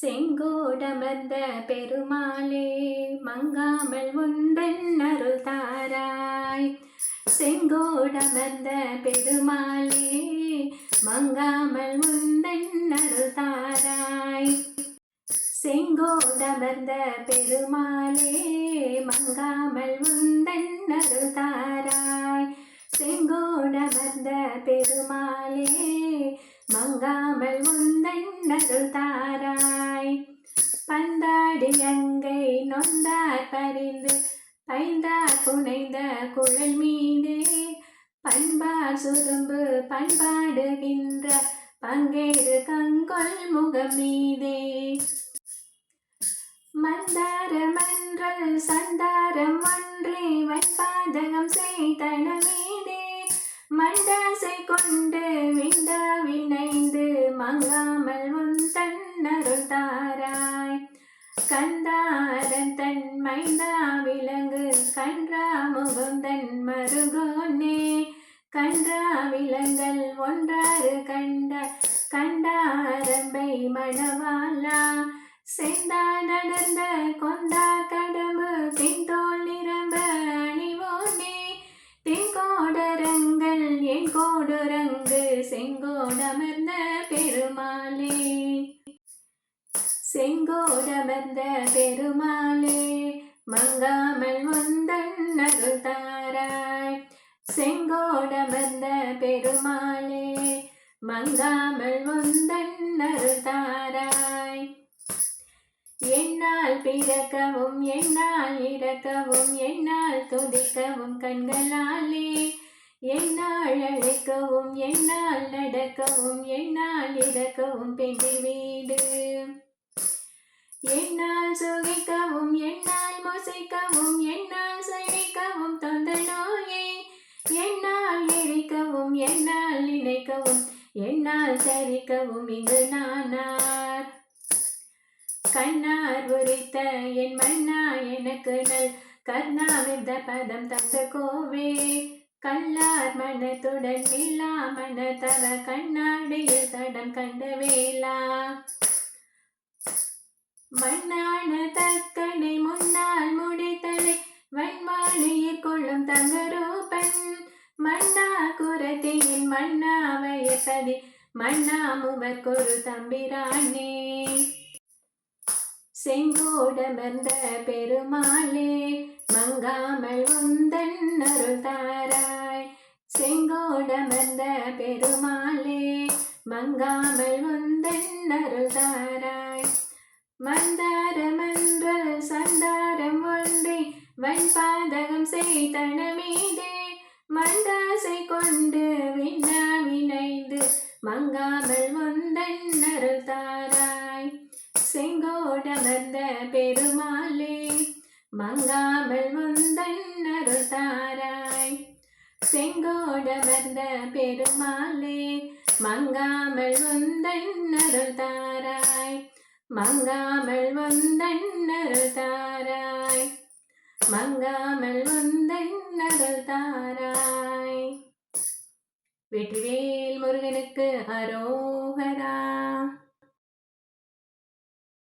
செங்கோடமர்ந்த பெருமாளே மங்காமல் உந்தன் அருள் தாராய். செங்கோடமர்ந்த பெருமாளே மங்காமல் உந்தன் அருள் தாராய். செங்கோடமர்ந்த பெருமாளே மங்காமல் உந்தன் அருள் தாராய். செங்கோடமர்ந்த பெருமாளே மங்காமல் உந்தன் அருள் தாராய். பந்தாடி அங்கை நொந்தார் பறிந்து பைந்தார் புனைந்த குழல் மீதே பண்பார் சுரும்பு பண்பாடுகின்ற பங்கேறு கங்கொள் முகம் மீதே மந்தார மன்றல் சந்தாரம் ஒன்றே வன்பாதகம் செய்தன மீதே மண்டாசை கொண்டு விண்டா வினைந்து மங்காமல் உந்தன் அருள் தாராய். கந்தாரன் தன் மைந்தா விலங்கு கன்றா முகுந்தன் மருகோனே கன்றா விலங்கல் ஒன்றாறு கண்ட கண்டாரம்பை மணவாளா செந்தா நடந்த கொண்டா கடம்பு தின்தோள் நிரம்ப அணிவோனே தென்கோடரங்கள் என் கோடுரங்கு செங்கோடமர்ந்த பெருமாளே. செங்கோடமர்ந்த பெருமாளே மங்காமல் உந்தன் அருள் தாராய். செங்கோடமர்ந்த பெருமாளே மங்காமல் உந்தன் அருள் தாராய். என்னால் பிறக்கவும் என்னால் இறக்கவும் என்னால் துதிக்கவும் கண்களாலே என்னால் அழைக்கவும் என்னால் நடக்கவும் என்னால் இறக்கவும் பெண்டிர் வீடு என்னால் சுகிக்கவும் என்னால் முசிக்கவும் என்னால் சகிக்கவும் தொந்த நோயை என்னால் எரிக்கவும் என்னால் நினைக்கவும் என்னால் சரிக்கவும் இங்கு நானார். கண்ணார் உரித்த என் மன்னா எனக்கு நல் கர்ணாமிர்த பதம் தந்த கோவே கல்லார் மனத்துடன் இல்லா மன தவ கண்ணாடியில் தடம் கண்ட வேளா மண்ணான தக்கனை முன்னால் முடித்தலை வன்வாணியில் கொள்ளும் தங்கரூபன் மன்னா குரத்தியின் மன்னா வயப்பதி மன்னா முவர்கொரு தம்பிரானே. செங்கோடமர்ந்த பெருமாளே மங்காமல் உந்தன் அருள் தாராய். செங்கோடமர்ந்த பெருமாளே மங்காமல் உந்தன் அருள் தாராய். மந்தார மன்றல் சந்தாரம் ஒன்றே வன்பாதகம் செய்தன மீதே மண்டாசை கொண்டு விண்ணா வினைந்து மங்காமல் உந்தன் அருள் தாராய். செங்கோடமர்ந்த பெருமாளே மங்காமல் உந்தன் அருள் தாராய். செங்கோடமர்ந்த பெருமாளே மங்காமல் உந்தன் அருள் தாராய். மங்காமல் உந்தன் அருள் தாராய். மங்காமல் உந்தன் அருள் தாராய். வெற்றிவேல் முருகனுக்கு அரோகரா.